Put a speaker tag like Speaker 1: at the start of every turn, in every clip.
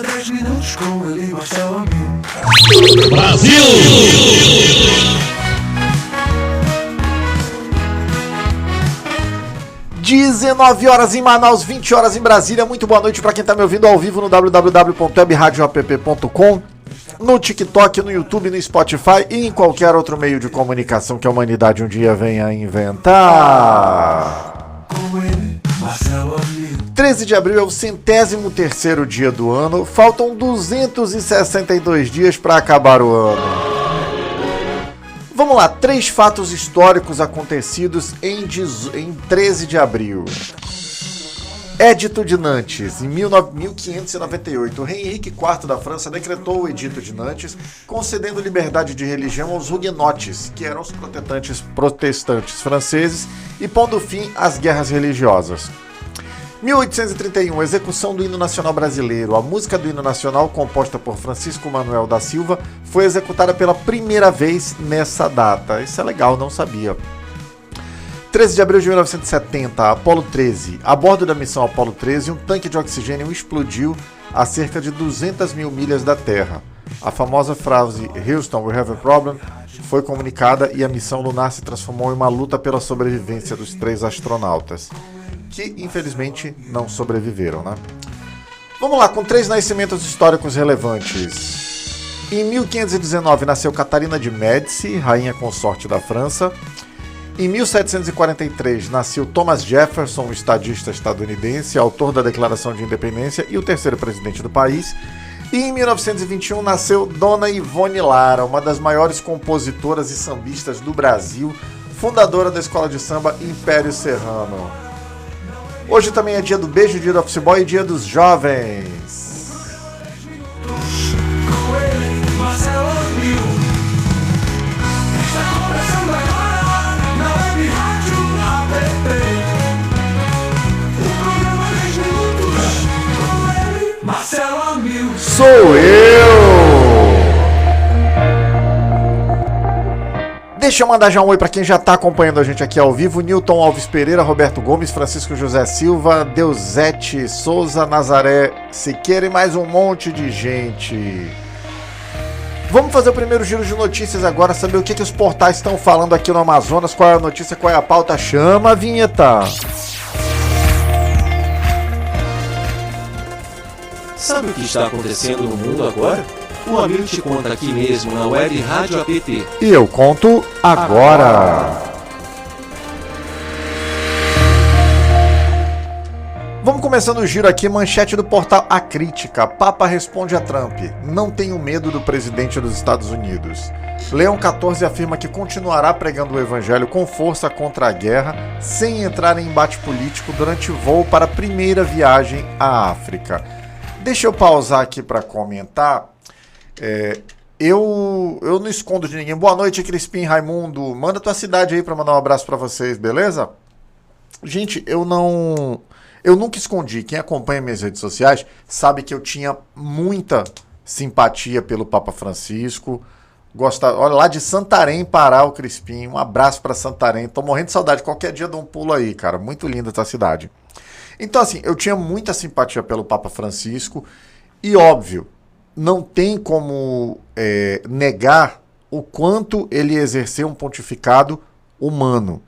Speaker 1: 10 minutos com ele e Marcelo Amigo.
Speaker 2: Brasil!
Speaker 3: 19 horas em Manaus, 20 horas em Brasília. Muito boa noite para quem está me ouvindo ao vivo no www.webradioapp.com, no TikTok, no YouTube, no Spotify e em qualquer outro meio de comunicação que a humanidade um dia venha a inventar.
Speaker 1: Com ele, Marcelo Amigo.
Speaker 3: 13 de abril é o 103º dia do ano. Faltam 262 dias para acabar o ano. Vamos lá, 3 fatos históricos acontecidos em 13 de abril. Edito de Nantes, em 1598, o rei Henrique IV da França decretou o Edito de Nantes, concedendo liberdade de religião aos huguenotes, que eram os protestantes franceses, e pondo fim às guerras religiosas. 1831, execução do hino nacional brasileiro. A música do hino nacional, composta por Francisco Manuel da Silva, foi executada pela primeira vez nessa data. Isso é legal, não sabia. 13 de abril de 1970, Apollo 13. A bordo da missão Apollo 13, um tanque de oxigênio explodiu a cerca de 200 mil milhas da Terra. A famosa frase "Houston, we have a problem" foi comunicada e a missão lunar se transformou em uma luta pela sobrevivência dos 3 astronautas, que infelizmente não sobreviveram, né? Vamos lá, com 3 nascimentos históricos relevantes. Em 1519 nasceu Catarina de Médici, rainha consorte da França. Em 1743 nasceu Thomas Jefferson, um estadista estadunidense, autor da Declaração de Independência e o 3º presidente do país. E em 1921 nasceu Dona Ivone Lara, uma das maiores compositoras e sambistas do Brasil, fundadora da escola de samba Império Serrano. Hoje também é dia do beijo, dia do office boy e dia dos jovens.
Speaker 1: Com ele, Marcelo Amigo. Está começando agora na Web Rádio APP. O programa 10 minutos. Com ele, Marcelo Amigo.
Speaker 3: Sou eu! Deixa eu mandar já um oi para quem já está acompanhando a gente aqui ao vivo. Newton Alves Pereira, Roberto Gomes, Francisco José Silva, Deusete Souza, Nazaré Siqueira e mais um monte de gente. Vamos fazer o primeiro giro de notícias agora, saber o que os portais estão falando aqui no Amazonas, qual é a notícia, qual é a pauta. Chama a vinheta.
Speaker 2: Sabe o que está acontecendo no mundo agora? O amigo te conta aqui mesmo na Web Rádio APT.
Speaker 3: E eu conto agora. Vamos começando o giro aqui, manchete do portal A Crítica. Papa responde a Trump: não tenho medo do presidente dos Estados Unidos. Leão XIV afirma que continuará pregando o evangelho com força contra a guerra, sem entrar em embate político durante voo para a primeira viagem à África. Deixa eu pausar aqui para comentar. Eu não escondo de ninguém. Boa noite, Crispim, Raimundo. Manda tua cidade aí para mandar um abraço para vocês, beleza? Gente, eu nunca escondi. Quem acompanha minhas redes sociais sabe que eu tinha muita simpatia pelo Papa Francisco. Olha, lá de Santarém, Pará, o Crispim. Um abraço para Santarém. Tô morrendo de saudade. Qualquer dia eu dou um pulo aí, cara. Muito linda essa cidade. Então, assim, eu tinha muita simpatia pelo Papa Francisco. E, óbvio, não tem como negar o quanto ele exerceu um pontificado humano.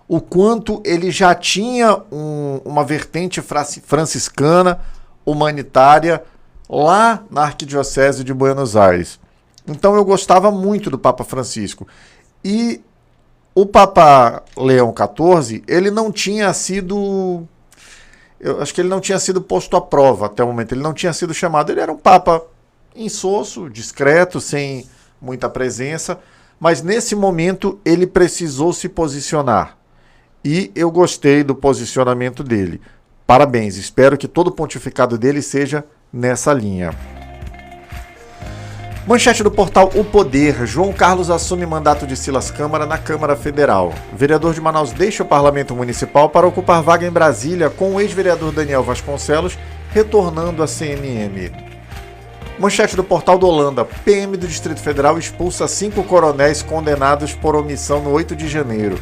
Speaker 3: O quanto ele já tinha uma vertente franciscana, humanitária, lá na Arquidiocese de Buenos Aires. Então eu gostava muito do Papa Francisco. E o Papa Leão XIV, ele não tinha sido... Eu acho que ele não tinha sido posto à prova até o momento. Ele não tinha sido chamado. Ele era um papa insosso, discreto, sem muita presença. Mas nesse momento ele precisou se posicionar. E eu gostei do posicionamento dele. Parabéns. Espero que todo o pontificado dele seja nessa linha. Manchete do portal O Poder. João Carlos assume mandato de Silas Câmara na Câmara Federal. Vereador de Manaus deixa o Parlamento Municipal para ocupar vaga em Brasília, com o ex-vereador Daniel Vasconcelos retornando à CNM. Manchete do portal do Holanda. PM do Distrito Federal expulsa 5 coronéis condenados por omissão no 8 de janeiro.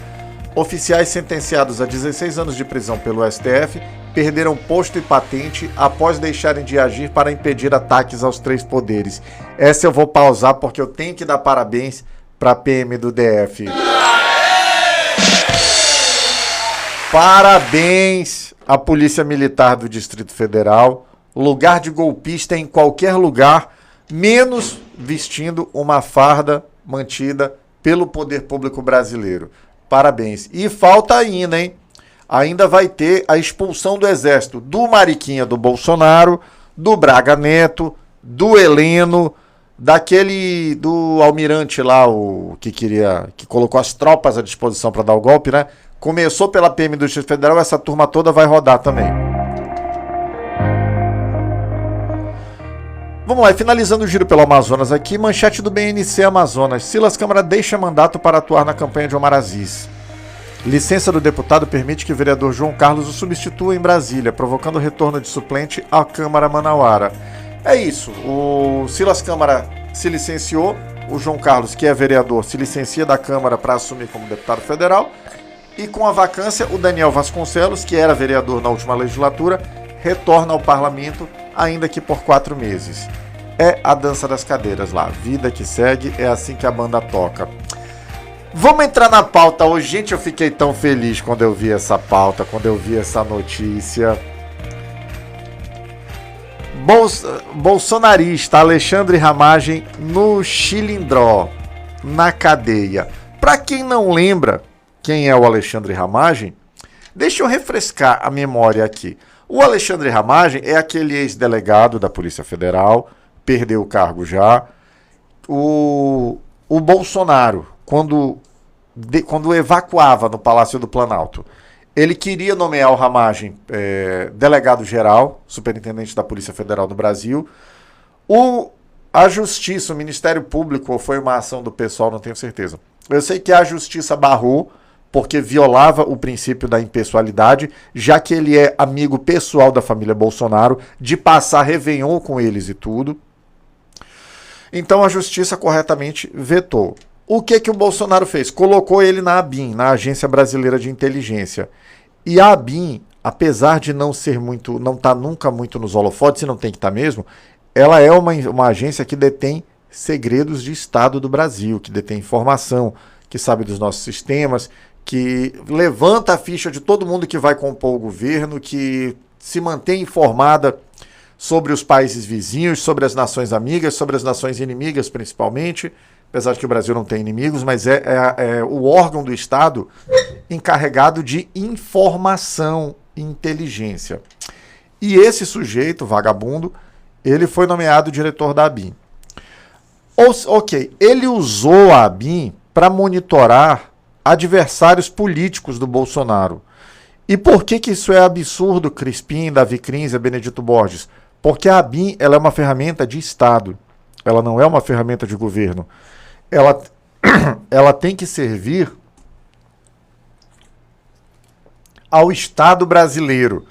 Speaker 3: Oficiais sentenciados a 16 anos de prisão pelo STF perderam posto e patente após deixarem de agir para impedir ataques aos três poderes. Essa eu vou pausar porque eu tenho que dar parabéns para a PM do DF. Parabéns à Polícia Militar do Distrito Federal. Lugar de golpista em qualquer lugar, menos vestindo uma farda mantida pelo poder público brasileiro. Parabéns. E falta ainda, hein? Ainda vai ter a expulsão do Exército do Mariquinha do Bolsonaro, do Braga Neto, do Heleno, do almirante lá, o que colocou as tropas à disposição para dar o golpe, né? Começou pela PM do Distrito Federal, essa turma toda vai rodar também. Vamos lá, e finalizando o giro pelo Amazonas aqui, manchete do BNC Amazonas. Silas Câmara deixa mandato para atuar na campanha de Omar Aziz. Licença do deputado permite que o vereador João Carlos o substitua em Brasília, provocando o retorno de suplente à Câmara Manauara. É isso, o Silas Câmara se licenciou, o João Carlos, que é vereador, se licencia da Câmara para assumir como deputado federal, e com a vacância, o Daniel Vasconcelos, que era vereador na última legislatura, retorna ao parlamento, ainda que por 4 meses. É a dança das cadeiras lá, vida que segue, é assim que a banda toca. Vamos entrar na pauta hoje. Gente, eu fiquei tão feliz quando eu vi essa pauta, quando eu vi essa notícia. Bolsonarista Alexandre Ramagem no Chilindró, na cadeia. Para quem não lembra quem é o Alexandre Ramagem, deixa eu refrescar a memória aqui. O Alexandre Ramagem é aquele ex-delegado da Polícia Federal, perdeu o cargo já. O Bolsonaro, quando evacuava no Palácio do Planalto, ele queria nomear o Ramagem delegado-geral, superintendente da Polícia Federal do Brasil. A Justiça, o Ministério Público, ou foi uma ação do pessoal, não tenho certeza. Eu sei que a Justiça barrou, porque violava o princípio da impessoalidade, já que ele é amigo pessoal da família Bolsonaro, de passar Réveillon com eles e tudo. Então a Justiça corretamente vetou. O que o Bolsonaro fez? Colocou ele na ABIN, na Agência Brasileira de Inteligência. E a ABIN, apesar de não estar nunca muito nos holofotes, e não tem que estar mesmo, ela é uma agência que detém segredos de Estado do Brasil, que detém informação, que sabe dos nossos sistemas, que levanta a ficha de todo mundo que vai compor o governo, que se mantém informada sobre os países vizinhos, sobre as nações amigas, sobre as nações inimigas principalmente, apesar de que o Brasil não tem inimigos, mas é o órgão do Estado encarregado de informação e inteligência. E esse sujeito, vagabundo, ele foi nomeado diretor da ABIN. Ok, ele usou a ABIN para monitorar adversários políticos do Bolsonaro. E por que isso é absurdo, Crispim, Davi Crins e Benedito Borges? Porque a ABIN ela é uma ferramenta de Estado. Ela não é uma ferramenta de governo. Ela tem que servir ao Estado brasileiro.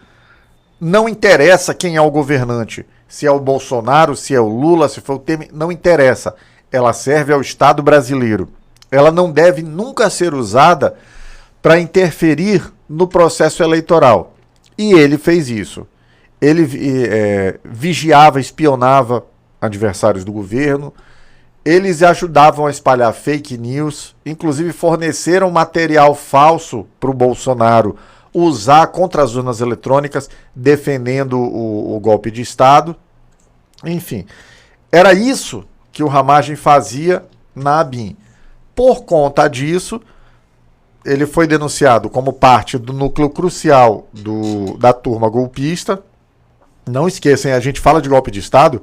Speaker 3: Não interessa quem é o governante. Se é o Bolsonaro, se é o Lula, se for o Temer, não interessa. Ela serve ao Estado brasileiro. Ela não deve nunca ser usada para interferir no processo eleitoral. E ele fez isso. Ele vigiava, espionava adversários do governo. Eles ajudavam a espalhar fake news. Inclusive forneceram material falso para o Bolsonaro usar contra as urnas eletrônicas, defendendo o golpe de Estado. Enfim, era isso que o Ramagem fazia na ABIN. Por conta disso, ele foi denunciado como parte do núcleo crucial da turma golpista. Não esqueçam, a gente fala de golpe de Estado,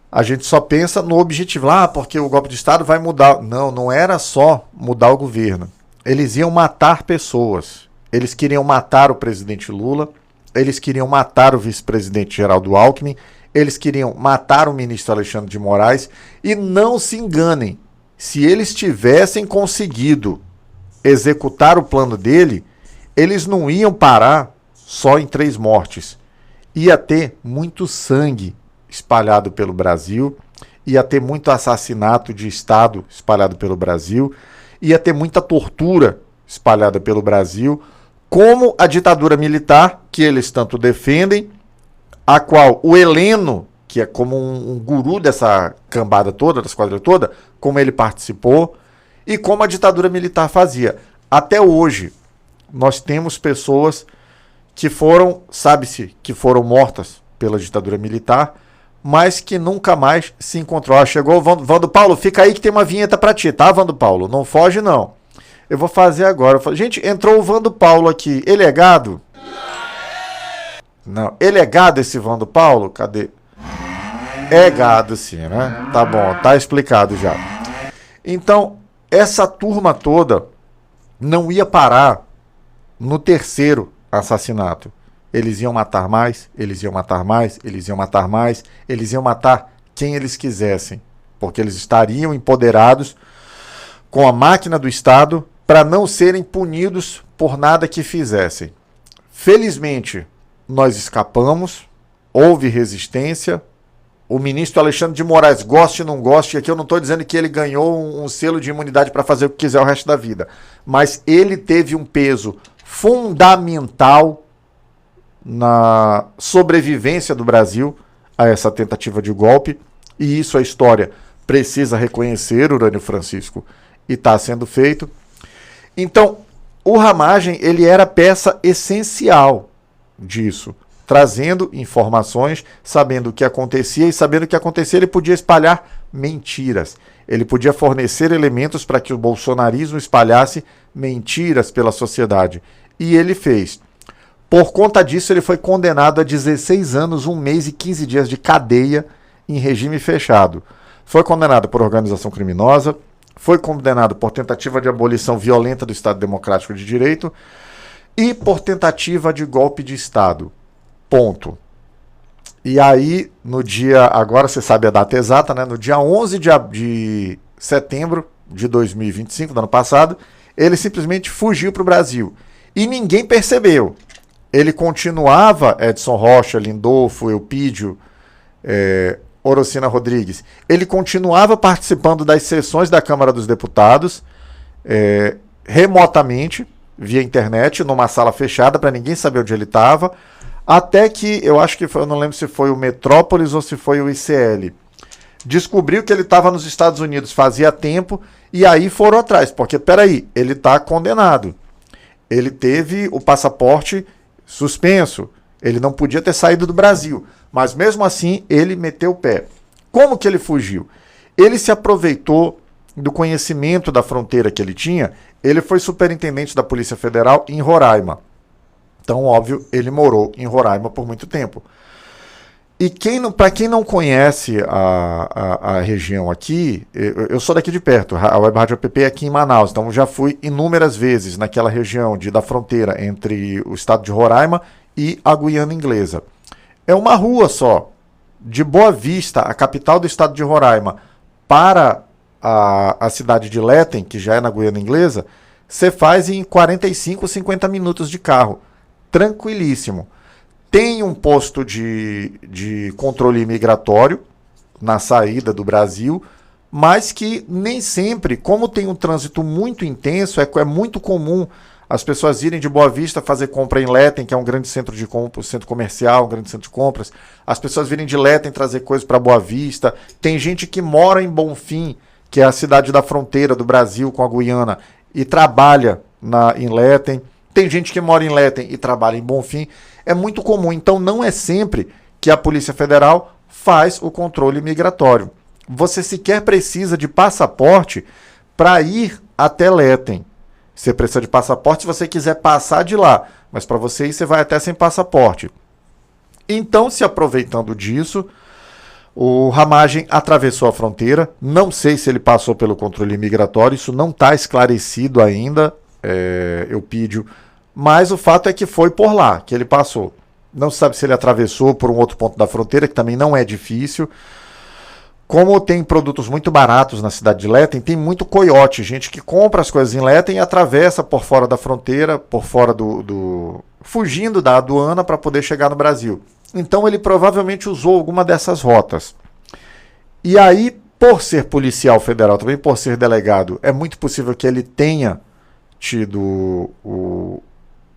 Speaker 3: a gente só pensa no objetivo, porque o golpe de Estado vai mudar. Não, não era só mudar o governo. Eles iam matar pessoas. Eles queriam matar o presidente Lula, eles queriam matar o vice-presidente Geraldo Alckmin, eles queriam matar o ministro Alexandre de Moraes. E não se enganem, se eles tivessem conseguido executar o plano dele, eles não iam parar só em 3 mortes. Ia ter muito sangue espalhado pelo Brasil, ia ter muito assassinato de Estado espalhado pelo Brasil, ia ter muita tortura espalhada pelo Brasil, como a ditadura militar, que eles tanto defendem, a qual o Heleno, que é como um guru dessa cambada toda, dessa quadrilha toda, como ele participou, e como a ditadura militar fazia. Até hoje, nós temos pessoas que foram, sabe-se, que foram mortas pela ditadura militar, mas que nunca mais se encontrou. Ah, chegou o Vando Paulo, fica aí que tem uma vinheta pra ti, tá, Vando Paulo? Não foge, não. Eu vou fazer agora. Gente, entrou o Vando Paulo aqui. Ele é gado? Não. Ele é gado, esse Vando Paulo? Cadê? É gado, sim, né? Tá bom, tá explicado já. Então, essa turma toda não ia parar no terceiro assassinato. Eles iam matar mais, eles iam matar mais, eles iam matar mais, eles iam matar quem eles quisessem, porque eles estariam empoderados com a máquina do Estado para não serem punidos por nada que fizessem. Felizmente, nós escapamos, houve resistência. O ministro Alexandre de Moraes, goste ou não goste, aqui eu não estou dizendo que ele ganhou um selo de imunidade para fazer o que quiser o resto da vida, mas ele teve um peso fundamental na sobrevivência do Brasil a essa tentativa de golpe, e isso a história precisa reconhecer, Urânio Francisco, e está sendo feito. Então, o Ramagem, ele era peça essencial disso, trazendo informações, sabendo o que acontecia, e sabendo o que acontecia, ele podia espalhar mentiras. Ele podia fornecer elementos para que o bolsonarismo espalhasse mentiras pela sociedade. E ele fez. Por conta disso, ele foi condenado a 16 anos, 1 mês e 15 dias de cadeia em regime fechado. Foi condenado por organização criminosa, foi condenado por tentativa de abolição violenta do Estado Democrático de Direito e por tentativa de golpe de Estado. Ponto. E aí, no dia, agora você sabe a data exata, né? No dia 11 de setembro de 2025, do ano passado, ele simplesmente fugiu para o Brasil. E ninguém percebeu. Ele continuava, Edson Rocha, Lindolfo, Eupídio, Orocina Rodrigues, ele continuava participando das sessões da Câmara dos Deputados, remotamente, via internet, numa sala fechada, para ninguém saber onde ele estava, até que, eu acho que foi, eu não lembro se foi o Metrópolis ou se foi o ICL, descobriu que ele estava nos Estados Unidos fazia tempo, e aí foram atrás, porque, peraí, ele está condenado. Ele teve o passaporte suspenso, ele não podia ter saído do Brasil, mas mesmo assim ele meteu o pé. Como que ele fugiu? Ele se aproveitou do conhecimento da fronteira que ele tinha, ele foi superintendente da Polícia Federal em Roraima. Então, óbvio, ele morou em Roraima por muito tempo. E para quem não conhece a região aqui, eu sou daqui de perto, a Web Rádio App é aqui em Manaus, então já fui inúmeras vezes naquela região da fronteira entre o estado de Roraima e a Guiana Inglesa. É uma rua só, de Boa Vista, a capital do estado de Roraima, para a cidade de Letem, que já é na Guiana Inglesa, você faz em 45, 50 minutos de carro, tranquilíssimo. Tem um posto de controle migratório na saída do Brasil, mas que nem sempre, como tem um trânsito muito intenso, é muito comum as pessoas irem de Boa Vista fazer compra em Letem, que é um grande centro de compras, centro comercial, um grande centro de compras. As pessoas virem de Letem trazer coisas para Boa Vista. Tem gente que mora em Bonfim, que é a cidade da fronteira do Brasil com a Guiana, e trabalha em Letem. Tem gente que mora em Letem e trabalha em Bonfim. É muito comum, então não é sempre que a Polícia Federal faz o controle migratório. Você sequer precisa de passaporte para ir até Letem. Você precisa de passaporte se você quiser passar de lá, mas para você ir, você vai até sem passaporte. Então, se aproveitando disso, o Ramagem atravessou a fronteira. Não sei se ele passou pelo controle migratório, isso não está esclarecido ainda, Eupídio. Mas o fato é que foi por lá que ele passou. Não se sabe se ele atravessou por um outro ponto da fronteira, que também não é difícil. Como tem produtos muito baratos na cidade de Letem, tem muito coiote, gente que compra as coisas em Letem e atravessa por fora da fronteira, por fora fugindo da aduana para poder chegar no Brasil. Então ele provavelmente usou alguma dessas rotas. E aí, por ser policial federal, também por ser delegado, é muito possível que ele tenha tido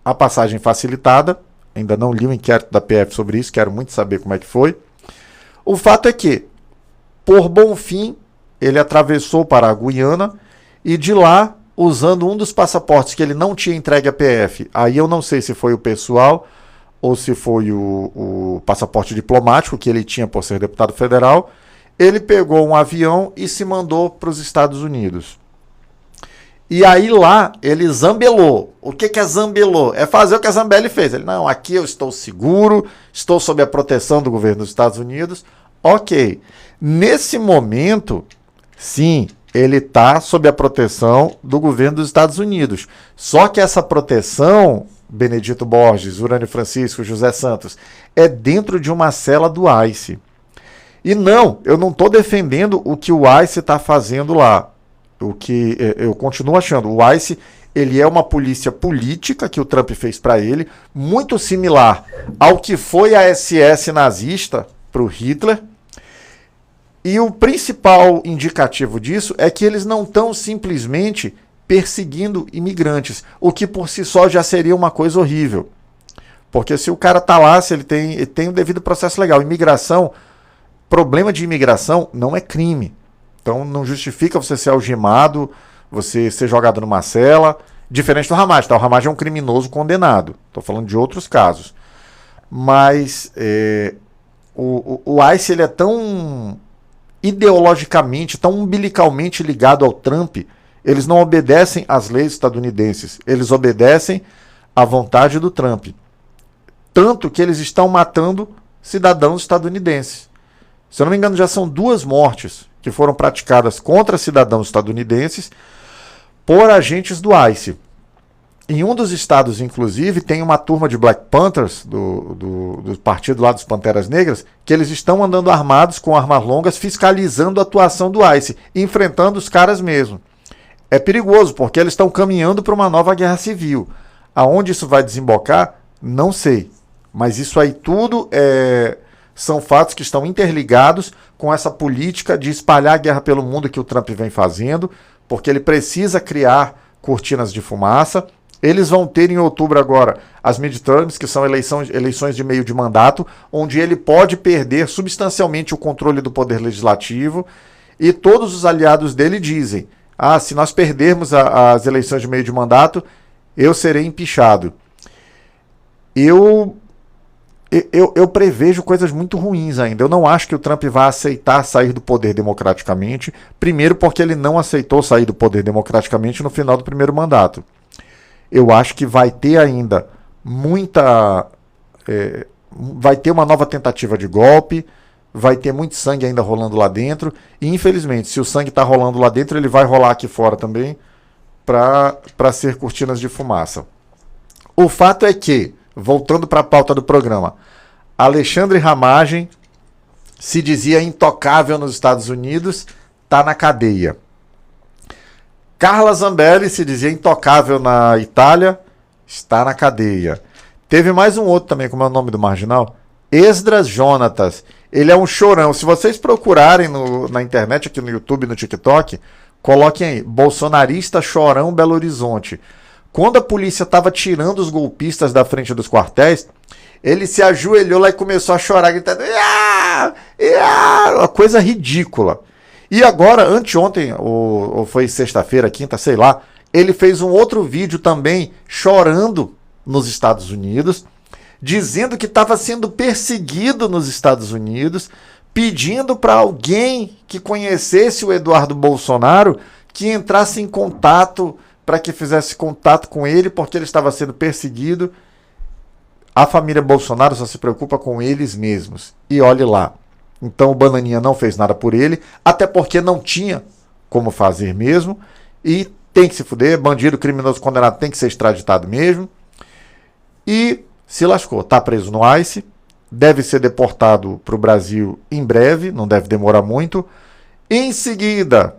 Speaker 3: a passagem facilitada. Ainda não li o inquérito da PF sobre isso, quero muito saber como é que foi. O fato é que, por Bonfim, ele atravessou para a Guiana e de lá, usando um dos passaportes que ele não tinha entregue à PF, aí eu não sei se foi o pessoal ou se foi o passaporte diplomático que ele tinha por ser deputado federal, ele pegou um avião e se mandou para os Estados Unidos. E aí lá ele zambelou. O que é zambelou? É fazer o que a Zambelli fez. Ele, não, aqui eu estou seguro, estou sob a proteção do governo dos Estados Unidos. Ok. Nesse momento, sim, ele está sob a proteção do governo dos Estados Unidos. Só que essa proteção, Benedito Borges, Urânio Francisco, José Santos, é dentro de uma cela do ICE. E não, eu não estou defendendo o que o ICE está fazendo lá. O que eu continuo achando, o ICE ele é uma polícia política que o Trump fez para ele, muito similar ao que foi a SS nazista para o Hitler. E o principal indicativo disso é que eles não estão simplesmente perseguindo imigrantes, o que por si só já seria uma coisa horrível. Porque se o cara está lá, se ele tem o devido processo legal, problema de imigração não é crime. Então não justifica você ser algemado, você ser jogado numa cela, diferente do Ramagem. Tá? O Ramagem é um criminoso condenado. Estou falando de outros casos. Mas o ICE ele é tão ideologicamente, tão umbilicalmente ligado ao Trump, eles não obedecem às leis estadunidenses, eles obedecem à vontade do Trump. Tanto que eles estão matando cidadãos estadunidenses. Se eu não me engano, já são 2 mortes que foram praticadas contra cidadãos estadunidenses por agentes do ICE. Em um dos estados, inclusive, tem uma turma de Black Panthers, do partido lá dos Panteras Negras, que eles estão andando armados com armas longas, fiscalizando a atuação do ICE, enfrentando os caras mesmo. É perigoso, porque eles estão caminhando para uma nova guerra civil. Aonde isso vai desembocar, não sei. Mas isso aí tudo são fatos que estão interligados com essa política de espalhar a guerra pelo mundo que o Trump vem fazendo, porque ele precisa criar cortinas de fumaça. Eles vão ter em outubro agora as midterms, que são eleições de meio de mandato, onde ele pode perder substancialmente o controle do poder legislativo, e todos os aliados dele dizem, se nós perdermos as eleições de meio de mandato, eu serei empichado. Eu prevejo coisas muito ruins ainda. Eu não acho que o Trump vai aceitar sair do poder democraticamente. Primeiro porque ele não aceitou sair do poder democraticamente no final do primeiro mandato. Eu acho que vai ter ainda vai ter uma nova tentativa de golpe, vai ter muito sangue ainda rolando lá dentro. E infelizmente, se o sangue está rolando lá dentro, ele vai rolar aqui fora também para ser cortinas de fumaça. O fato é que, voltando para a pauta do programa, Alexandre Ramagem se dizia intocável nos Estados Unidos, está na cadeia. Carla Zambelli se dizia intocável na Itália, está na cadeia. Teve mais um outro também, como é o nome do marginal? Esdras Jonatas. Ele é um chorão. Se vocês procurarem na internet, aqui no YouTube, no TikTok, coloquem aí, bolsonarista chorão Belo Horizonte. Quando a polícia estava tirando os golpistas da frente dos quartéis, ele se ajoelhou lá e começou a chorar, gritando, uma coisa ridícula. E agora, anteontem, ou foi sexta-feira, quinta, sei lá, ele fez um outro vídeo também chorando nos Estados Unidos, dizendo que estava sendo perseguido nos Estados Unidos, pedindo para alguém que conhecesse o Eduardo Bolsonaro que entrasse em contato, para que fizesse contato com ele, porque ele estava sendo perseguido. A família Bolsonaro só se preocupa com eles mesmos. E olhe lá. Então o Bananinha não fez nada por ele, até porque não tinha como fazer mesmo. E tem que se fuder, bandido, criminoso, condenado tem que ser extraditado mesmo. E se lascou, está preso no ICE, deve ser deportado para o Brasil em breve, não deve demorar muito. Em seguida,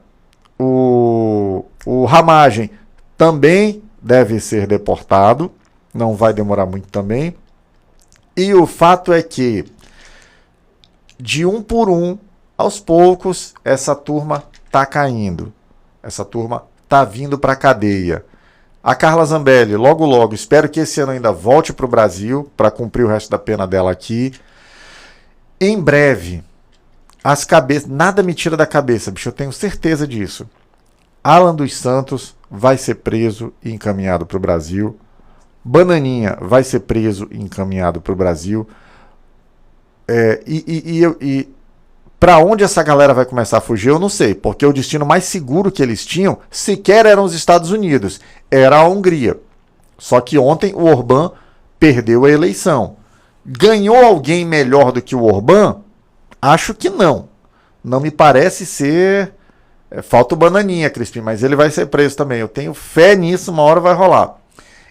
Speaker 3: o Ramagem também deve ser deportado, não vai demorar muito também. E o fato é que, de um por um, aos poucos, essa turma está caindo. Essa turma está vindo para a cadeia. A Carla Zambelli, logo logo, espero que esse ano ainda volte para o Brasil, para cumprir o resto da pena dela aqui. Em breve, as cabeças, nada me tira da cabeça, bicho, eu tenho certeza disso. Alan dos Santos vai ser preso e encaminhado para o Brasil. Bananinha vai ser preso e encaminhado para o Brasil. Para onde essa galera vai começar a fugir, eu não sei, porque o destino mais seguro que eles tinham sequer eram os Estados Unidos, era a Hungria. Só que ontem o Orbán perdeu a eleição. Ganhou alguém melhor do que o Orbán? Acho que não. Não me parece ser... falta o Bananinha, Crispim, mas ele vai ser preso também. Eu tenho fé nisso, uma hora vai rolar.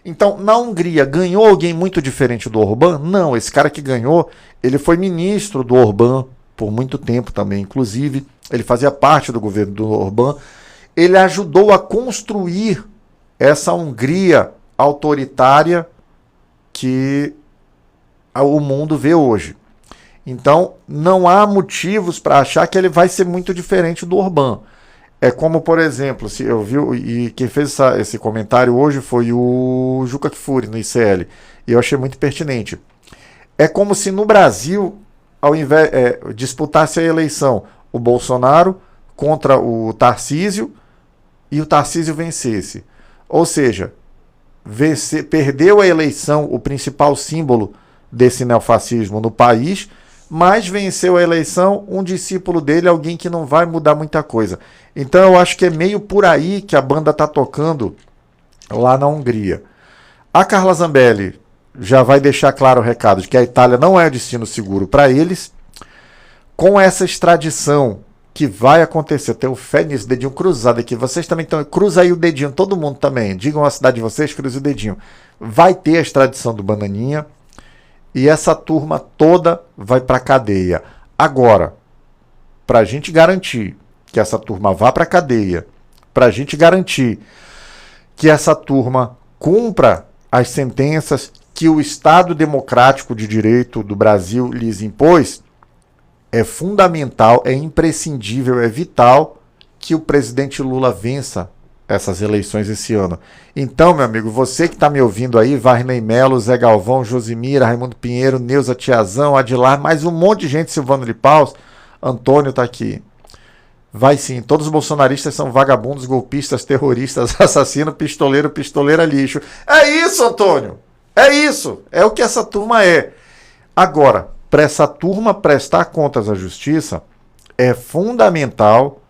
Speaker 3: Então, na Hungria, ganhou alguém muito diferente do Orbán? Não, esse cara que ganhou, ele foi ministro do Orbán por muito tempo também. Inclusive, ele fazia parte do governo do Orbán. Ele ajudou a construir essa Hungria autoritária que o mundo vê hoje. Então, não há motivos para achar que ele vai ser muito diferente do Orbán. É como, por exemplo, se eu vi, e quem fez esse comentário hoje foi o Juca Kfouri, no ICL, e eu achei muito pertinente. É como se no Brasil, ao invés disputasse a eleição o Bolsonaro contra o Tarcísio e o Tarcísio vencesse. Ou seja, perdeu a eleição o principal símbolo desse neofascismo no país, mas venceu a eleição um discípulo dele, alguém que não vai mudar muita coisa. Então eu acho que é meio por aí que a banda está tocando lá na Hungria. A Carla Zambelli já vai deixar claro o recado de que a Itália não é o destino seguro para eles. Com essa extradição que vai acontecer, eu tenho fé nisso, dedinho cruzado aqui, vocês também estão, cruza aí o dedinho, todo mundo também, digam a cidade de vocês, cruza o dedinho. Vai ter a extradição do Bananinha, e essa turma toda vai para a cadeia. Agora, para a gente garantir que essa turma vá para a cadeia, para a gente garantir que essa turma cumpra as sentenças que o Estado Democrático de Direito do Brasil lhes impôs, é fundamental, é imprescindível, é vital que o presidente Lula vença essas eleições esse ano. Então, meu amigo, você que está me ouvindo aí, Varney Melo, Zé Galvão, Josimira, Raimundo Pinheiro, Neuza Tiazão, Adilar, mais um monte de gente, Silvano de Paus, Antônio está aqui. Vai sim, todos os bolsonaristas são vagabundos, golpistas, terroristas, assassino, pistoleiro, pistoleira lixo. É isso, Antônio! É isso! É o que essa turma é. Agora, para essa turma prestar contas à justiça, é fundamental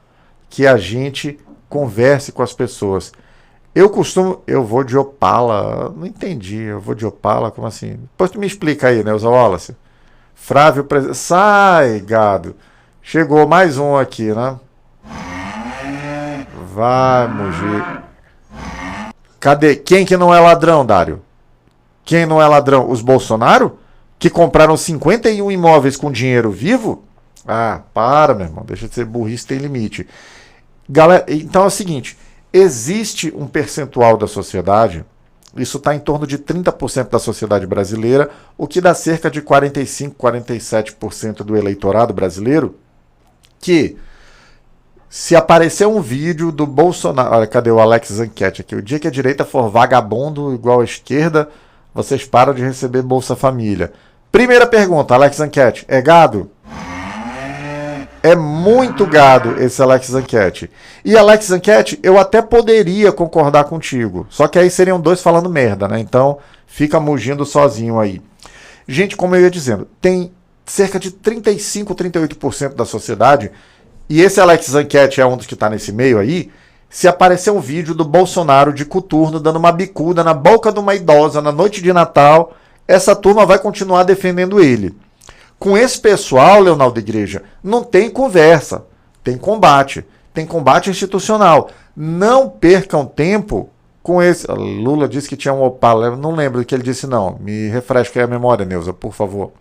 Speaker 3: que a gente converse com as pessoas. Eu vou de Opala, não entendi, eu vou de Opala, como assim? Depois tu me explica aí, Neuza Wallace. Frávio, sai, gado. Chegou mais um aqui, né? Vai, Mugi. Cadê? Quem que não é ladrão, Dário? Quem não é ladrão? Os Bolsonaro? Que compraram 51 imóveis com dinheiro vivo? Ah, para, meu irmão. Deixa de ser burrice, tem limite. Galera, então é o seguinte. Existe um percentual da sociedade, isso está em torno de 30% da sociedade brasileira, o que dá cerca de 45%, 47% do eleitorado brasileiro, que se aparecer um vídeo do Bolsonaro... Olha, cadê o Alex Zanquete aqui? O dia que a direita for vagabundo igual a esquerda, vocês param de receber Bolsa Família. Primeira pergunta, Alex Zanquete, é gado? É muito gado esse Alex Zanquete. E Alex Zanquete, eu até poderia concordar contigo. Só que aí seriam dois falando merda, né? Então fica mugindo sozinho aí. Gente, como eu ia dizendo, tem cerca de 35, 38% da sociedade, e esse Alex Zanquete é um dos que está nesse meio aí, se aparecer um vídeo do Bolsonaro de coturno dando uma bicuda na boca de uma idosa na noite de Natal, essa turma vai continuar defendendo ele. Com esse pessoal, Leonardo Igreja, não tem conversa, tem combate institucional. Não percam tempo com esse... Lula disse que tinha um Opala, não lembro do que ele disse não, me refresca aí a memória, Neuza, por favor.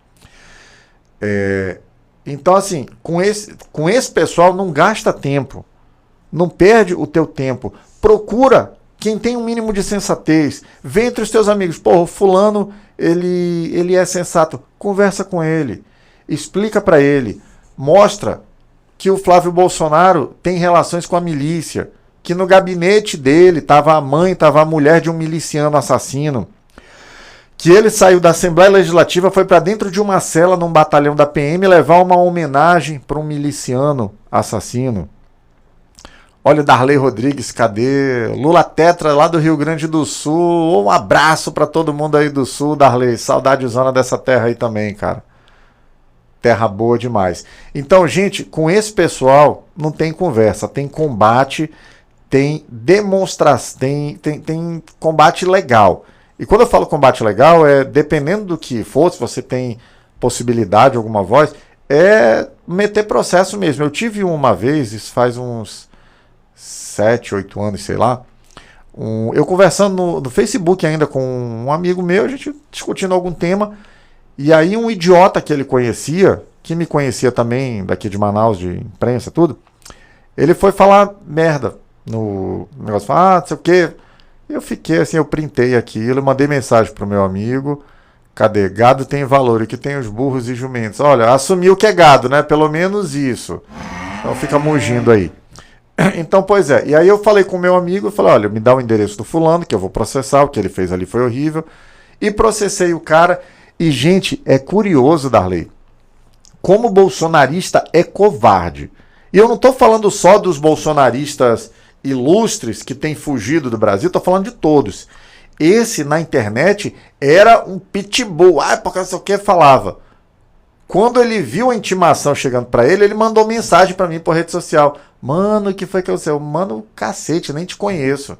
Speaker 3: Então assim, com esse pessoal não gasta tempo, não perde o teu tempo, procura quem tem um mínimo de sensatez, vê entre os teus amigos, pô, o fulano, ele é sensato, conversa com ele, explica para ele, mostra que o Flávio Bolsonaro tem relações com a milícia, que no gabinete dele estava a mãe, estava a mulher de um miliciano assassino. Que ele saiu da Assembleia Legislativa, foi para dentro de uma cela num batalhão da PM levar uma homenagem para um miliciano assassino. Olha o Darley Rodrigues, cadê? Lula Tetra lá do Rio Grande do Sul. Um abraço para todo mundo aí do Sul, Darley. Saudadezona dessa terra aí também, cara. Terra boa demais. Então, gente, com esse pessoal não tem conversa, tem combate, tem demonstração, tem combate legal. E quando eu falo combate legal, é dependendo do que for, se você tem possibilidade, alguma voz, é meter processo mesmo. Eu tive uma vez, isso faz uns 7, 8 anos, sei lá, eu conversando no Facebook ainda com um amigo meu, a gente discutindo algum tema, e aí um idiota que ele conhecia, que me conhecia também daqui de Manaus, de imprensa, tudo, ele foi falar merda no negócio, não sei o quê. Eu fiquei assim, eu printei aquilo, mandei mensagem pro meu amigo, cadê? Gado tem valor, e que tem os burros e jumentos. Olha, assumiu que é gado, né? Pelo menos isso. Então fica mugindo aí. Então, pois é. E aí eu falei com o meu amigo, eu falei, olha, me dá o endereço do fulano, que eu vou processar, o que ele fez ali foi horrível. E processei o cara. E, gente, é curioso, Darley, como o bolsonarista é covarde. E eu não tô falando só dos bolsonaristas ilustres que têm fugido do Brasil, tô falando de todos. Esse, na internet, era um pitbull. Porque não sei o que falava. Quando ele viu a intimação chegando pra ele, ele mandou mensagem pra mim por rede social. Mano, o que foi que eu sei? Mano, cacete, nem te conheço.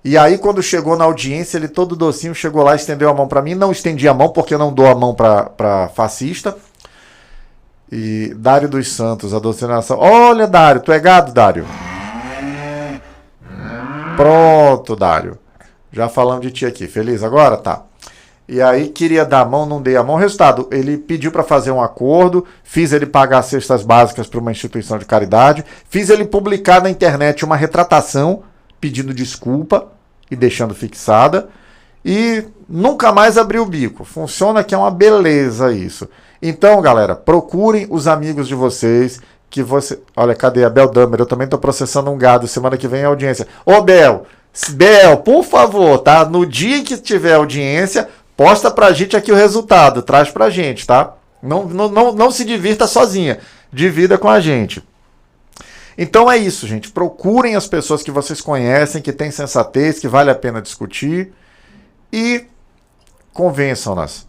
Speaker 3: E aí, quando chegou na audiência, ele todo docinho chegou lá, estendeu a mão pra mim. Não estendi a mão, porque eu não dou a mão pra fascista. E Dário dos Santos, a doutrinação. Olha, Dário, tu é gado, Dário? Pronto, Dário. Já falamos de ti aqui. Feliz agora? Tá. E aí queria dar a mão, não dei a mão. Resultado, ele pediu para fazer um acordo, fiz ele pagar cestas básicas para uma instituição de caridade, fiz ele publicar na internet uma retratação pedindo desculpa e deixando fixada, e nunca mais abriu o bico. Funciona que é uma beleza isso. Então, galera, procurem os amigos de vocês, que você... Olha, cadê a Bel Damer? Eu também tô processando um gado, semana que vem é audiência. Ô, Bel, por favor, tá? No dia em que tiver audiência, posta pra gente aqui o resultado, traz pra gente, tá? Não se divirta sozinha, divida com a gente. Então é isso, gente. Procurem as pessoas que vocês conhecem, que têm sensatez, que vale a pena discutir, e convençam-nas.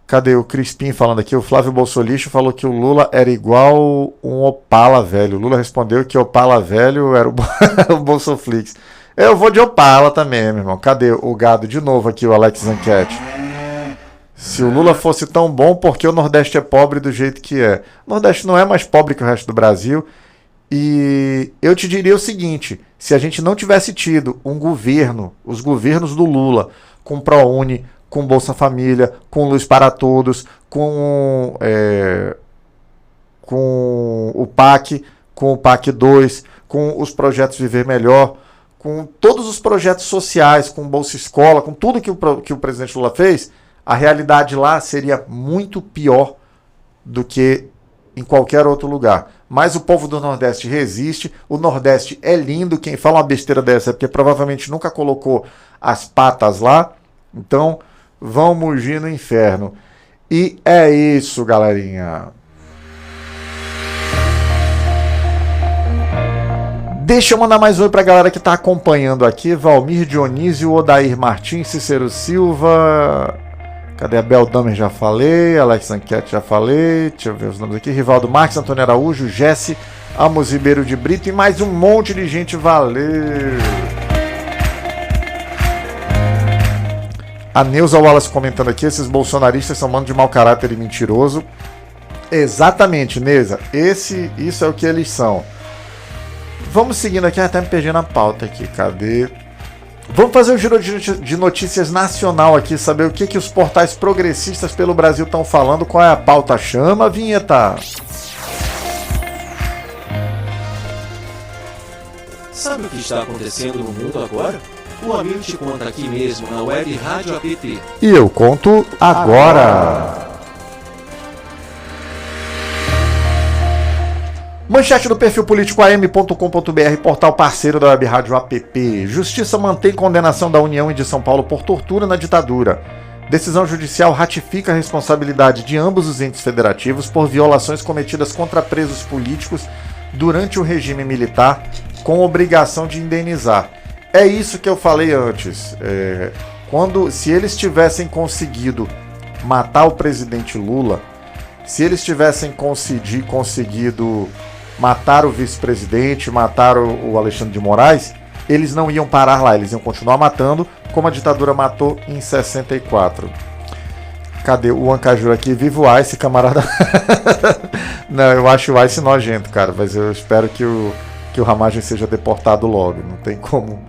Speaker 3: Cadê o Crispim falando aqui? O Flávio Bolsolixo falou que o Lula era igual um Opala velho. O Lula respondeu que Opala velho era o Bolsoflix. Eu vou de Opala também, meu irmão. Cadê o gado? De novo aqui, o Alex Zanquete. Se o Lula fosse tão bom, por que o Nordeste é pobre do jeito que é? O Nordeste não é mais pobre que o resto do Brasil. E eu te diria o seguinte, se a gente não tivesse tido um governo, os governos do Lula, com ProUni, com Bolsa Família, com Luz para Todos, com o PAC, com o PAC 2, com os projetos Viver Melhor, com todos os projetos sociais, com Bolsa Escola, com tudo que o presidente Lula fez, a realidade lá seria muito pior do que em qualquer outro lugar. Mas o povo do Nordeste resiste, o Nordeste é lindo, quem fala uma besteira dessa é porque provavelmente nunca colocou as patas lá, então vão mugir no inferno. E é isso, galerinha. Deixa eu mandar mais um oi pra galera que tá acompanhando aqui. Valmir Dionísio, Odair Martins, Cícero Silva... Cadê a Bel Damer? Já falei. Alex Anquete, já falei. Deixa eu ver os nomes aqui. Rivaldo Marques, Antônio Araújo, Jesse, Amos Ribeiro de Brito e mais um monte de gente. Valeu! A Neuza Wallace comentando aqui. Esses bolsonaristas são mano de mau caráter e mentiroso. Exatamente, Neuza. Isso é o que eles são. Vamos seguindo aqui. Até me perdi na pauta aqui. Cadê? Vamos fazer o giro de notícias nacional aqui, saber o que os portais progressistas pelo Brasil estão falando, qual é a pauta. Chama a vinheta.
Speaker 2: Sabe o que está acontecendo no mundo agora? O Amir te conta aqui mesmo na Web Rádio APT.
Speaker 3: E eu conto agora. Manchete do perfil político am.com.br, portal parceiro da Web Rádio APP. Justiça mantém condenação da União e de São Paulo por tortura na ditadura. Decisão judicial ratifica a responsabilidade de ambos os entes federativos por violações cometidas contra presos políticos durante o regime militar, com obrigação de indenizar. É isso que eu falei antes. Se eles tivessem conseguido matar o presidente Lula, se eles tivessem conseguido matar o vice-presidente, matar o Alexandre de Moraes, eles não iam parar lá, eles iam continuar matando, como a ditadura matou em 64. Cadê o Ancajur aqui? Viva o Ice, camarada. Não, eu acho o Ice nojento, cara, mas eu espero que o Ramagem seja deportado logo. Não tem como.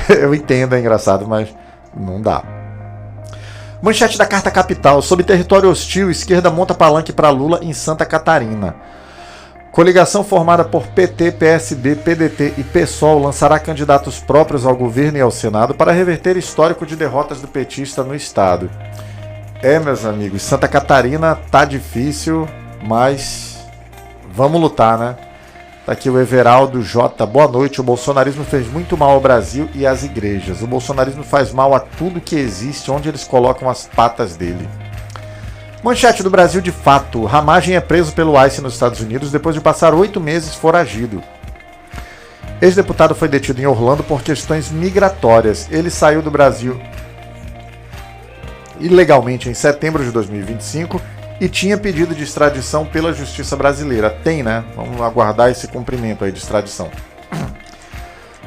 Speaker 3: Eu entendo, é engraçado, mas não dá. Manchete da Carta Capital. Sob território hostil, esquerda monta palanque para Lula em Santa Catarina. Coligação formada por PT, PSD, PDT e PSOL lançará candidatos próprios ao governo e ao Senado para reverter histórico de derrotas do petista no estado. Meus amigos, Santa Catarina tá difícil, mas vamos lutar, né? Tá aqui o Everaldo J. Boa noite. O bolsonarismo fez muito mal ao Brasil e às igrejas. O bolsonarismo faz mal a tudo que existe, onde eles colocam as patas dele. Manchete do Brasil de Fato. Ramagem é preso pelo ICE nos Estados Unidos depois de passar 8 meses foragido. Ex-deputado foi detido em Orlando por questões migratórias. Ele saiu do Brasil ilegalmente em setembro de 2025 e tinha pedido de extradição pela justiça brasileira. Tem, né? Vamos aguardar esse cumprimento aí de extradição.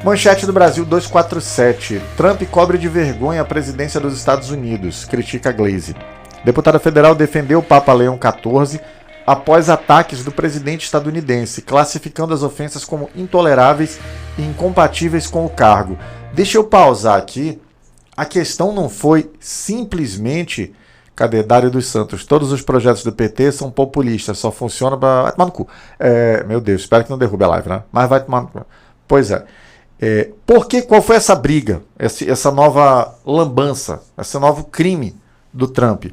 Speaker 3: Manchete do Brasil 247. Trump cobre de vergonha a presidência dos Estados Unidos. Critica Glaze. Deputada federal defendeu o Papa Leão XIV após ataques do presidente estadunidense, classificando as ofensas como intoleráveis e incompatíveis com o cargo. Deixa eu pausar aqui. A questão não foi simplesmente... Cadê? Dário dos Santos. Todos os projetos do PT são populistas, só funciona para... Vai tomar no cu. Meu Deus, espero que não derrube a live, né? Mas vai tomar no cu. Pois é. Qual foi essa briga? Essa nova lambança? Esse novo crime do Trump?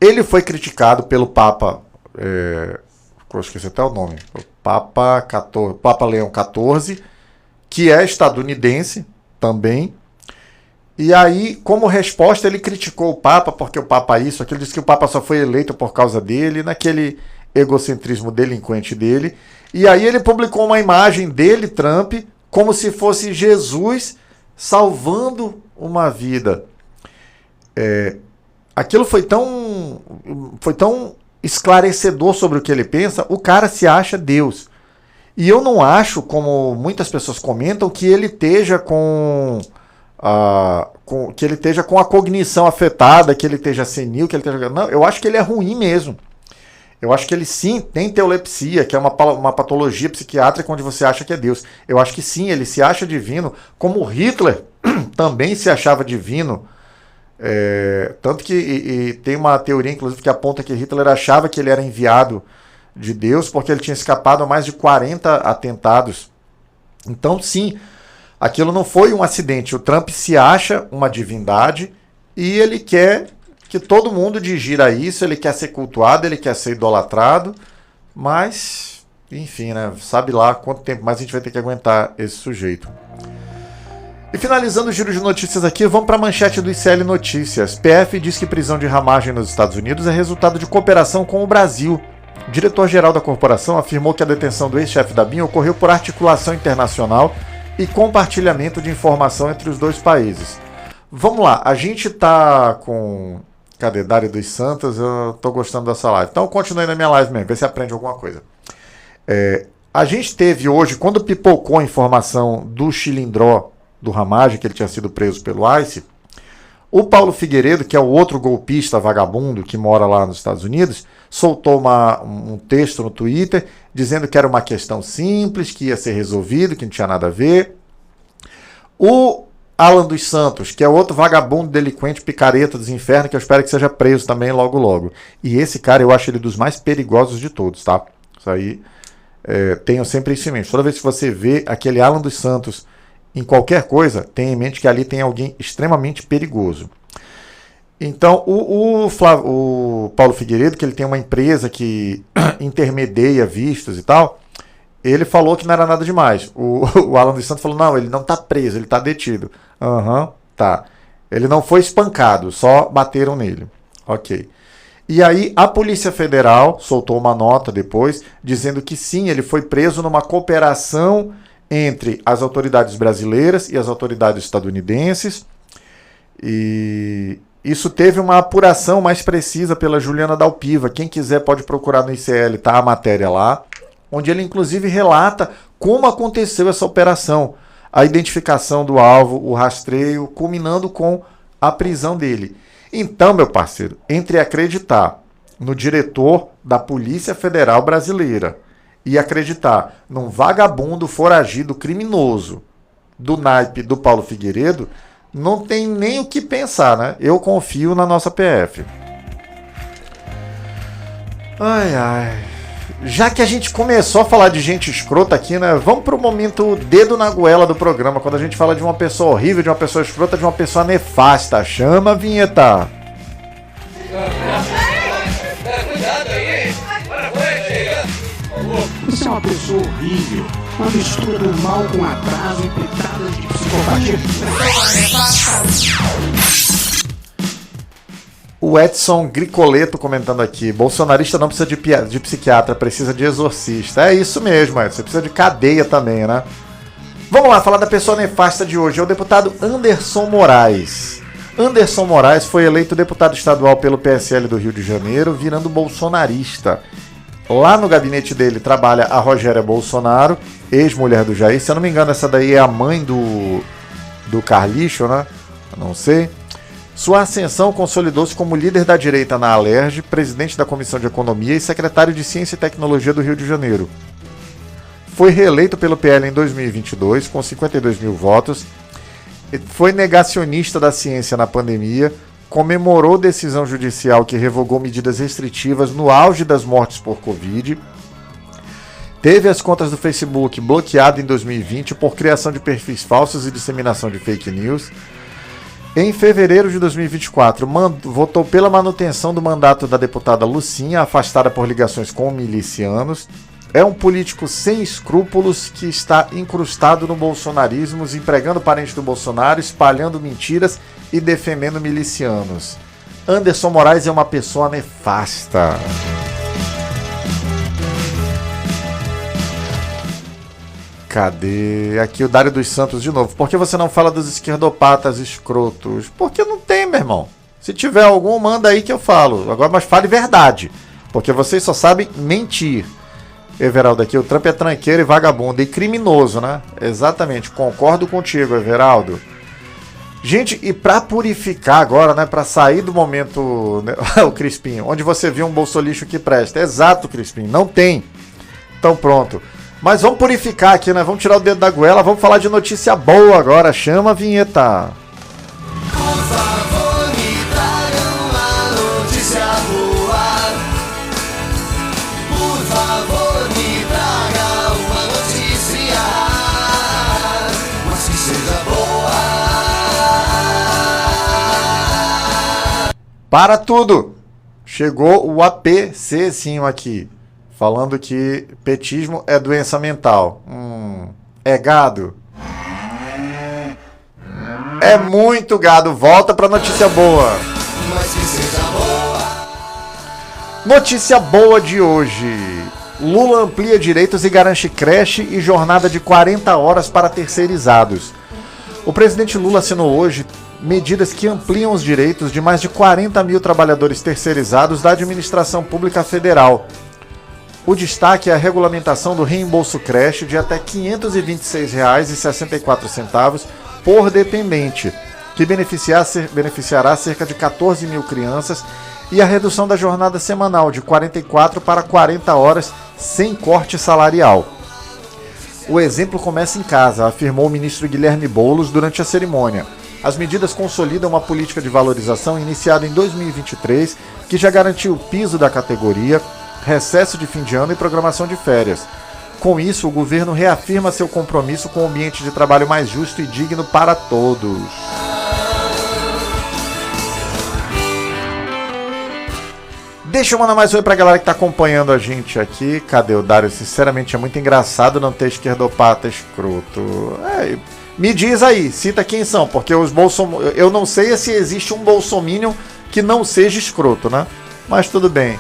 Speaker 3: Ele foi criticado pelo Papa... eu esqueci até o nome. O Papa Leão XIV, que é estadunidense também. E aí, como resposta, ele criticou o Papa, porque o Papa isso, aquilo, disse que o Papa só foi eleito por causa dele, naquele egocentrismo delinquente dele. E aí ele publicou uma imagem dele, Trump, como se fosse Jesus salvando uma vida. Aquilo foi tão esclarecedor sobre o que ele pensa, o cara se acha Deus. E eu não acho, como muitas pessoas comentam, que ele esteja com a cognição afetada, que ele esteja senil, que ele esteja... Não, eu acho que ele é ruim mesmo. Eu acho que ele sim tem teolepsia, que é uma patologia psiquiátrica onde você acha que é Deus. Eu acho que sim, ele se acha divino, como Hitler também se achava divino. Tanto que tem uma teoria, inclusive, que aponta que Hitler achava que ele era enviado de Deus porque ele tinha escapado a mais de 40 atentados. Então, sim, aquilo não foi um acidente. O Trump se acha uma divindade e ele quer que todo mundo digira isso, ele quer ser cultuado, ele quer ser idolatrado, mas, enfim, né? Sabe lá quanto tempo mais a gente vai ter que aguentar esse sujeito. E finalizando o giro de notícias aqui, vamos para a manchete do ICL Notícias. PF diz que prisão de Ramagem nos Estados Unidos é resultado de cooperação com o Brasil. O diretor-geral da corporação afirmou que a detenção do ex-chefe da BIM ocorreu por articulação internacional e compartilhamento de informação entre os dois países. Vamos lá, a gente tá com... Cadê? Dário dos Santos, eu tô gostando dessa live. Então continue na minha live mesmo, vê se aprende alguma coisa. A gente teve hoje, quando pipocou a informação do chilindró do Ramagem, que ele tinha sido preso pelo ICE, o Paulo Figueiredo, que é o outro golpista vagabundo que mora lá nos Estados Unidos, soltou um texto no Twitter dizendo que era uma questão simples, que ia ser resolvido, que não tinha nada a ver. O Alan dos Santos, que é outro vagabundo, delinquente, picareta dos infernos, que eu espero que seja preso também logo logo. E esse cara, eu acho ele dos mais perigosos de todos, tá? Isso aí, tenham sempre isso em mente. Toda vez que você vê aquele Alan dos Santos em qualquer coisa, tenha em mente que ali tem alguém extremamente perigoso. Então, o Paulo Figueiredo, que ele tem uma empresa que intermedia vistos e tal, ele falou que não era nada demais. O Alan dos Santos falou, não, ele não tá preso, ele tá detido. Aham, tá. Ele não foi espancado, só bateram nele. Ok. E aí a Polícia Federal soltou uma nota depois, dizendo que sim, ele foi preso numa cooperação entre as autoridades brasileiras e as autoridades estadunidenses. E isso teve uma apuração mais precisa pela Juliana Dalpiva. Quem quiser pode procurar no ICL, tá a matéria lá, onde ele inclusive relata como aconteceu essa operação, a identificação do alvo, o rastreio, culminando com a prisão dele. Então, meu parceiro, entre acreditar no diretor da Polícia Federal Brasileira e acreditar num vagabundo foragido criminoso do naipe do Paulo Figueiredo, não tem nem o que pensar, né? Eu confio na nossa PF. Ai, ai. Já que a gente começou a falar de gente escrota aqui, né? Vamos pro momento dedo na goela do programa, quando a gente fala de uma pessoa horrível, de uma pessoa escrota, de uma pessoa nefasta. Chama a vinheta.
Speaker 1: Cuidado aí!
Speaker 4: Você é uma pessoa horrível, uma mistura do mal com atraso e pitadas de psicopatia.
Speaker 3: O Edson Gricoleto comentando aqui, bolsonarista não precisa de psiquiatra, precisa de exorcista. É isso mesmo, Edson, você precisa de cadeia também, né? Vamos lá, falar da pessoa nefasta de hoje, é o deputado Anderson Moraes. Anderson Moraes foi eleito deputado estadual pelo PSL do Rio de Janeiro, virando bolsonarista. Lá no gabinete dele trabalha a Rogéria Bolsonaro, ex-mulher do Jair. Se eu não me engano, essa daí é a mãe do Carlixo, né? Não sei. Sua ascensão consolidou-se como líder da direita na Alerj, presidente da Comissão de Economia e secretário de Ciência e Tecnologia do Rio de Janeiro. Foi reeleito pelo PL em 2022, com 52 mil votos. Foi negacionista da ciência na pandemia, comemorou decisão judicial que revogou medidas restritivas no auge das mortes por Covid. Teve as contas do Facebook bloqueadas em 2020 por criação de perfis falsos e disseminação de fake news. Em fevereiro de 2024, votou pela manutenção do mandato da deputada Lucinha, afastada por ligações com milicianos. É um político sem escrúpulos que está incrustado no bolsonarismo, empregando parentes do Bolsonaro, espalhando mentiras e defendendo milicianos. Anderson Moraes é uma pessoa nefasta. Cadê? Aqui o Dário dos Santos de novo. Por que você não fala dos esquerdopatas escrotos? Porque não tem, meu irmão. Se tiver algum, manda aí que eu falo. Agora, mas fale verdade. Porque vocês só sabem mentir. Everaldo, aqui o Trump é tranqueiro e vagabundo. E criminoso, né? Exatamente. Concordo contigo, Everaldo. Gente, e pra purificar agora, né? Pra sair do momento... Né, o Crispim, onde você viu um bolsolixo que presta. Exato, Crispim. Não tem. Então pronto. Mas vamos purificar aqui, né? Vamos tirar o dedo da goela, vamos falar de notícia boa agora. Chama a vinheta.
Speaker 1: Por favor, me tragam uma notícia boa. Por favor, me traga uma notícia, mas que seja boa.
Speaker 3: Para tudo! Chegou o APCzinho aqui. Falando que petismo é doença mental. É gado? É muito gado. Volta pra notícia boa.
Speaker 1: Mas que seja boa.
Speaker 3: Notícia boa de hoje. Lula amplia direitos e garante creche e jornada de 40 horas para terceirizados. O presidente Lula assinou hoje medidas que ampliam os direitos de mais de 40 mil trabalhadores terceirizados da administração pública federal. O destaque é a regulamentação do reembolso creche de até R$ 526,64 por dependente, que beneficiará cerca de 14 mil crianças, e a redução da jornada semanal de 44 para 40 horas sem corte salarial. O exemplo começa em casa, afirmou o ministro Guilherme Boulos durante a cerimônia. As medidas consolidam uma política de valorização iniciada em 2023, que já garantiu o piso da categoria, recesso de fim de ano e programação de férias. Com isso, o governo reafirma seu compromisso com um ambiente de trabalho mais justo e digno para todos. Deixa eu mandar mais um aí pra galera que tá acompanhando a gente aqui. Cadê o Dário? Sinceramente, é muito engraçado não ter esquerdopata escroto. Me diz aí, cita quem são, porque os eu não sei se existe um bolsominion que não seja escroto, né? Mas tudo bem.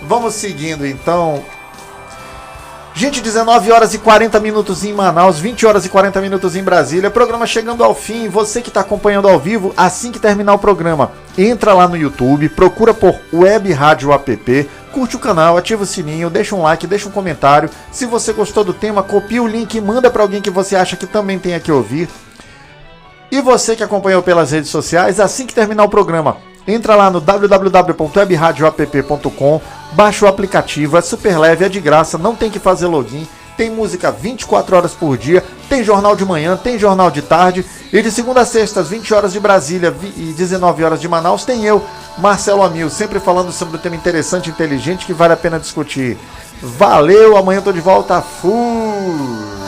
Speaker 3: Vamos seguindo então. Gente, 19 horas e 40 minutos em Manaus, 20 horas e 40 minutos em Brasília. Programa chegando ao fim. Você que está acompanhando ao vivo, assim que terminar o programa, entra lá no YouTube, procura por Web Rádio App, curte o canal, ativa o sininho, deixa um like, deixa um comentário. Se você gostou do tema, copia o link e manda para alguém que você acha que também tem que ouvir. E você que acompanhou pelas redes sociais, assim que terminar o programa, entra lá no www.webradioapp.com, baixa o aplicativo, é super leve, é de graça, não tem que fazer login, tem música 24 horas por dia, tem jornal de manhã, tem jornal de tarde, e de segunda a sexta, às 20 horas de Brasília e 19 horas de Manaus, tem eu, Marcelo Amil, sempre falando sobre um tema interessante e inteligente que vale a pena discutir. Valeu, amanhã eu tô de volta, fui!